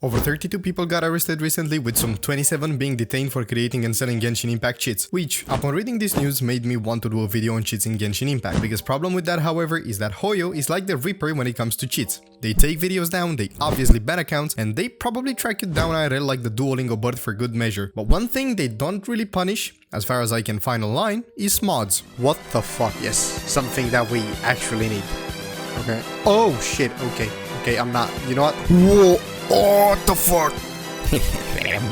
Over 32 people got arrested recently, with some 27 being detained for creating and selling Genshin Impact cheats, which, upon reading this news, made me want to do a video on cheats in Genshin Impact. Biggest problem with that, however, is that Hoyo is like the Reaper when it comes to cheats. They take videos down, they obviously ban accounts, and they probably track you down IRL like the Duolingo bird for good measure. But one thing they don't really punish, as far as I can find online, is mods. What the fuck? Yes, something that we actually need. Okay. Oh shit, okay, I'm not, you know what? Whoa, oh, what the fuck?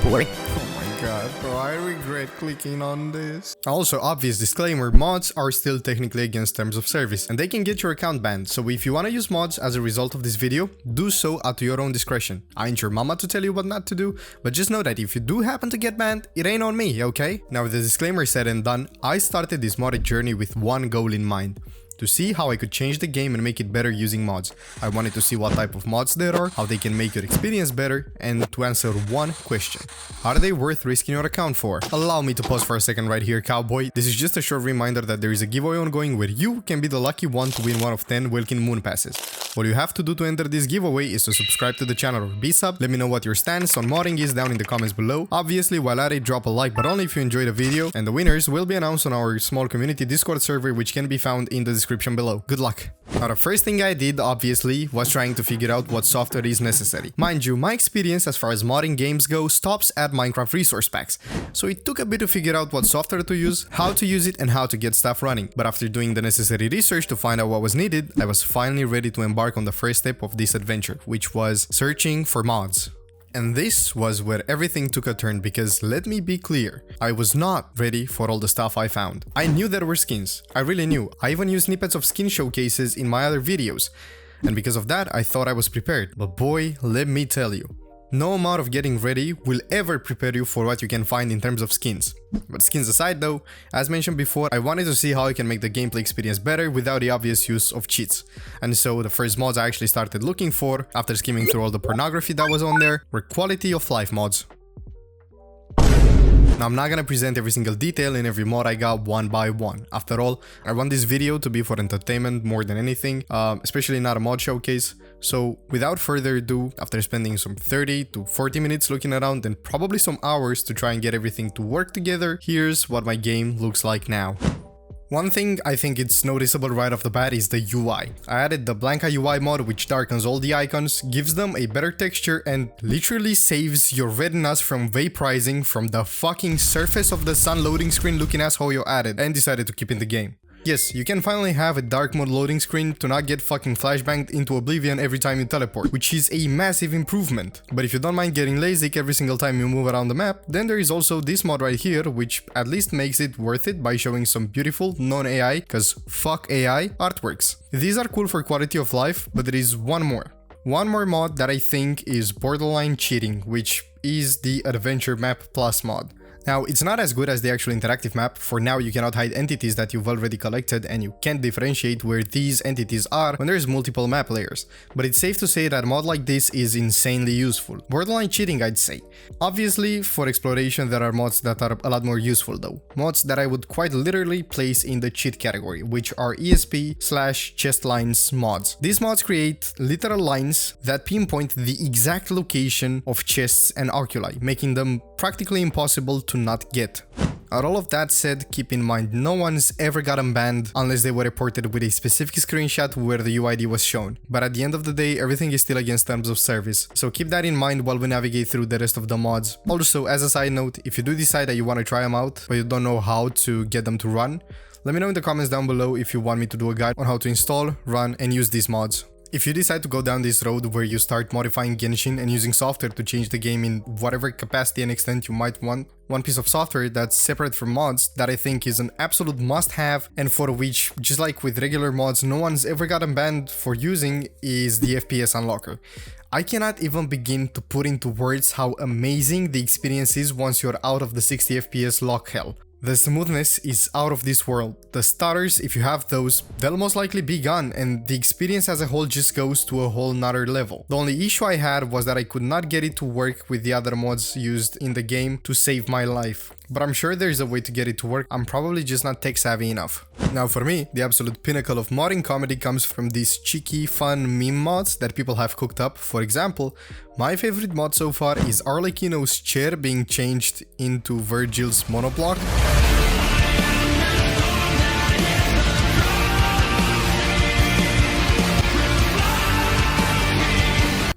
Boy. Oh my god, bro, I regret clicking on this. Also, obvious disclaimer, mods are still technically against terms of service, and they can get your account banned, so if you want to use mods as a result of this video, do so at your own discretion. I ain't your mama to tell you what not to do, but just know that if you do happen to get banned, it ain't on me, okay? Now with the disclaimer said and done, I started this modded journey with one goal in mind: to see how I could change the game and make it better using mods. I wanted to see what type of mods there are, how they can make your experience better, and to answer one question: are they worth risking your account for? Allow me to pause for a second right here, cowboy. This is just a short reminder that there is a giveaway ongoing where you can be the lucky one to win one of 10 Welkin Moon passes. What you have to do to enter this giveaway is to subscribe to the channel or be sub. Let me know what your stance on modding is down in the comments below. Obviously, while at it, drop a like, but only if you enjoy the video, and the winners will be announced on our small community Discord server, which can be found in the description below. Good luck. Now, the first thing I did, obviously, was trying to figure out what software is necessary. Mind you, my experience as far as modding games go stops at Minecraft resource packs, so it took a bit to figure out what software to use, how to use it, and how to get stuff running. But after doing the necessary research to find out what was needed, I was finally ready to embark on the first step of this adventure, which was searching for mods. And this was where everything took a turn, because let me be clear, I was not ready for all the stuff I found. I knew there were skins, I really knew. I even used snippets of skin showcases in my other videos, and because of that I thought I was prepared. But boy, let me tell you, no amount of getting ready will ever prepare you for what you can find in terms of skins. But skins aside though, as mentioned before, I wanted to see how I can make the gameplay experience better without the obvious use of cheats. And so the first mods I actually started looking for, after skimming through all the pornography that was on there, were quality of life mods. Now, I'm not gonna present every single detail in every mod I got one by one. After all, I want this video to be for entertainment more than anything, especially not a mod showcase. So without further ado, after spending some 30 to 40 minutes looking around and probably some hours to try and get everything to work together, here's what my game looks like now. One thing I think it's noticeable right off the bat is the UI. I added the Blanca UI mod, which darkens all the icons, gives them a better texture, and literally saves your retinas from vaporizing from the fucking surface of the sun loading screen looking as Hoyo added and decided to keep in the game. Yes, you can finally have a dark mode loading screen to not get fucking flashbanged into oblivion every time you teleport, which is a massive improvement. But if you don't mind getting LASIK every single time you move around the map, then there is also this mod right here, which at least makes it worth it by showing some beautiful, non-AI, cause fuck AI, artworks. These are cool for quality of life, but there is one more. One more mod that I think is borderline cheating, which is the Adventure Map Plus mod. Now, it's not as good as the actual interactive map. For now, you cannot hide entities that you've already collected, and you can't differentiate where these entities are when there's multiple map layers. But it's safe to say that a mod like this is insanely useful. Borderline cheating, I'd say. Obviously, for exploration, there are mods that are a lot more useful though. Mods that I would quite literally place in the cheat category, which are ESP/chest lines mods. These mods create literal lines that pinpoint the exact location of chests and oculi, making them practically impossible to not get. All of that said, keep in mind, no one's ever gotten banned unless they were reported with a specific screenshot where the UID was shown. But at the end of the day, everything is still against terms of service, so keep that in mind while we navigate through the rest of the mods. Also, as a side note, if you do decide that you want to try them out, but you don't know how to get them to run, let me know in the comments down below if you want me to do a guide on how to install, run, and use these mods. If you decide to go down this road where you start modifying Genshin and using software to change the game in whatever capacity and extent you might want, one piece of software that's separate from mods that I think is an absolute must-have and for which, just like with regular mods, no one's ever gotten banned for using is the FPS Unlocker. I cannot even begin to put into words how amazing the experience is once you're out of the 60 FPS lock hell. The smoothness is out of this world. The stutters, if you have those, they'll most likely be gone, and the experience as a whole just goes to a whole nother level. The only issue I had was that I could not get it to work with the other mods used in the game to save my life. But I'm sure there's a way to get it to work, I'm probably just not tech savvy enough. Now for me, the absolute pinnacle of modding comedy comes from these cheeky, fun meme mods that people have cooked up. For example, My favorite mod so far is Arlecchino's chair being changed into Virgil's monoblock.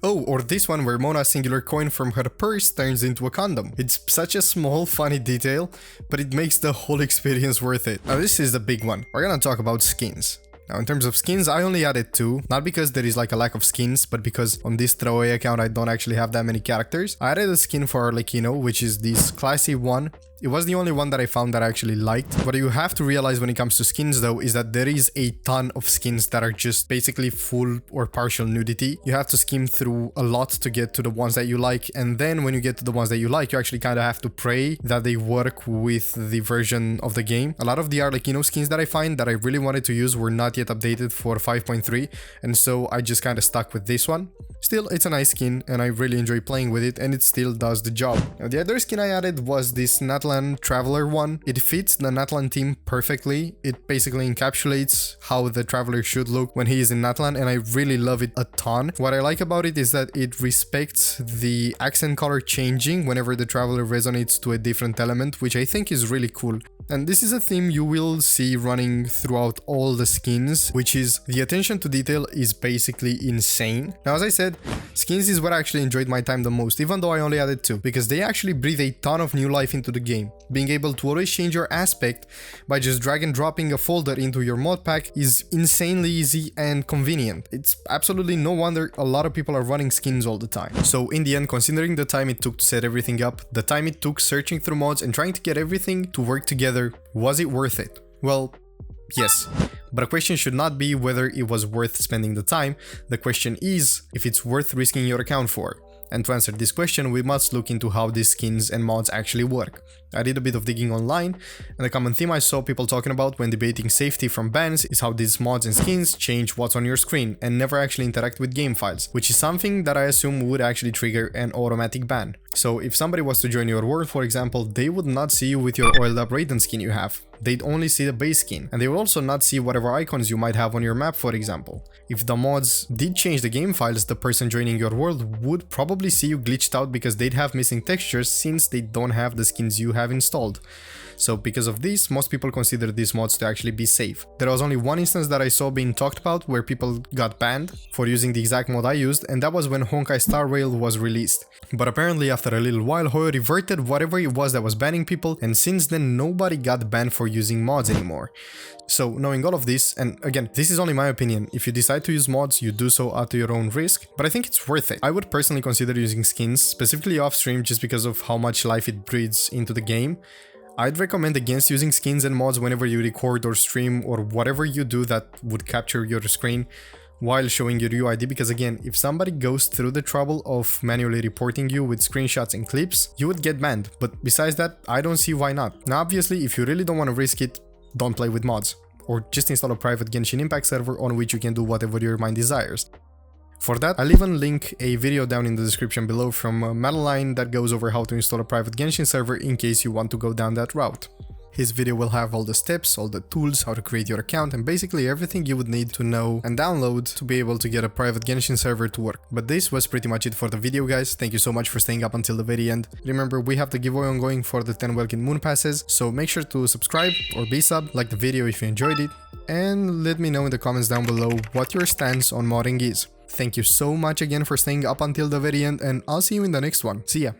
Oh, or this one where Mona's singular coin from her purse turns into a condom. It's such a small, funny detail, but it makes the whole experience worth it. Now this is the big one. We're gonna talk about skins. Now in terms of skins, I only added 2, not because there is like a lack of skins, but because on this throwaway account I don't actually have that many characters. I added a skin for Arlecchino, which is this classy one. It was the only one that I found that I actually liked. What you have to realize when it comes to skins though is that there is a ton of skins that are just basically full or partial nudity. You have to skim through a lot to get to the ones that you like, and then when you get to the ones that you like, you actually kind of have to pray that they work with the version of the game. A lot of the Arlecchino skins that I find that I really wanted to use were not yet updated for 5.3, and so I just kind of stuck with this one. Still, it's a nice skin and I really enjoy playing with it, and it still does the job. Now, the other skin I added was this natlan traveler one. It fits the natlan theme perfectly. It basically encapsulates how the traveler should look when he is in natlan, and I really love it a ton. What I like about it is that it respects the accent color changing whenever the traveler resonates to a different element, which I think is really cool. And this is a theme you will see running throughout all the skins, which is the attention to detail is basically insane. Now, as I said, skins is where I actually enjoyed my time the most, even though I only added 2, because they actually breathe a ton of new life into the game. Being able to always change your aspect by just drag and dropping a folder into your mod pack is insanely easy and convenient. It's absolutely no wonder a lot of people are running skins all the time. So in the end, considering the time it took to set everything up, the time it took searching through mods and trying to get everything to work together, was it worth it? Well, yes. But the question should not be whether it was worth spending the time. The question is if it's worth risking your account for. And to answer this question, we must look into how these skins and mods actually work. I did a bit of digging online, and the common theme I saw people talking about when debating safety from bans is how these mods and skins change what's on your screen and never actually interact with game files, which is something that I assume would actually trigger an automatic ban. So if somebody was to join your world, for example, they would not see you with your oiled up Raiden skin you have. They'd only see the base skin, and they will also not see whatever icons you might have on your map, for example. If the mods did change the game files, the person joining your world would probably see you glitched out because they'd have missing textures since they don't have the skins you have installed. So because of this, most people consider these mods to actually be safe. There was only one instance that I saw being talked about where people got banned for using the exact mod I used, and that was when Honkai Star Rail was released. But apparently after a little while, Hoyo reverted whatever it was that was banning people, and since then nobody got banned for using mods anymore. So knowing all of this, and again, this is only my opinion, if you decide to use mods, you do so at your own risk, but I think it's worth it. I would personally consider using skins, specifically off stream, just because of how much life it breathes into the game. I'd recommend against using skins and mods whenever you record or stream or whatever you do that would capture your screen while showing your UID, because again, if somebody goes through the trouble of manually reporting you with screenshots and clips, you would get banned. But besides that, I don't see why not. Now obviously, if you really don't want to risk it, don't play with mods, or just install a private Genshin Impact server on which you can do whatever your mind desires. For that, I'll even link a video down in the description below from Madeline that goes over how to install a private Genshin server in case you want to go down that route. His video will have all the steps, all the tools, how to create your account, and basically everything you would need to know and download to be able to get a private Genshin server to work. But this was pretty much it for the video, guys. Thank you so much for staying up until the very end. Remember, we have the giveaway ongoing for the 10 Welkin Moon Passes, so make sure to subscribe or be sub, like the video if you enjoyed it, and let me know in the comments down below what your stance on modding is. Thank you so much again for staying up until the very end, and I'll see you in the next one. See ya!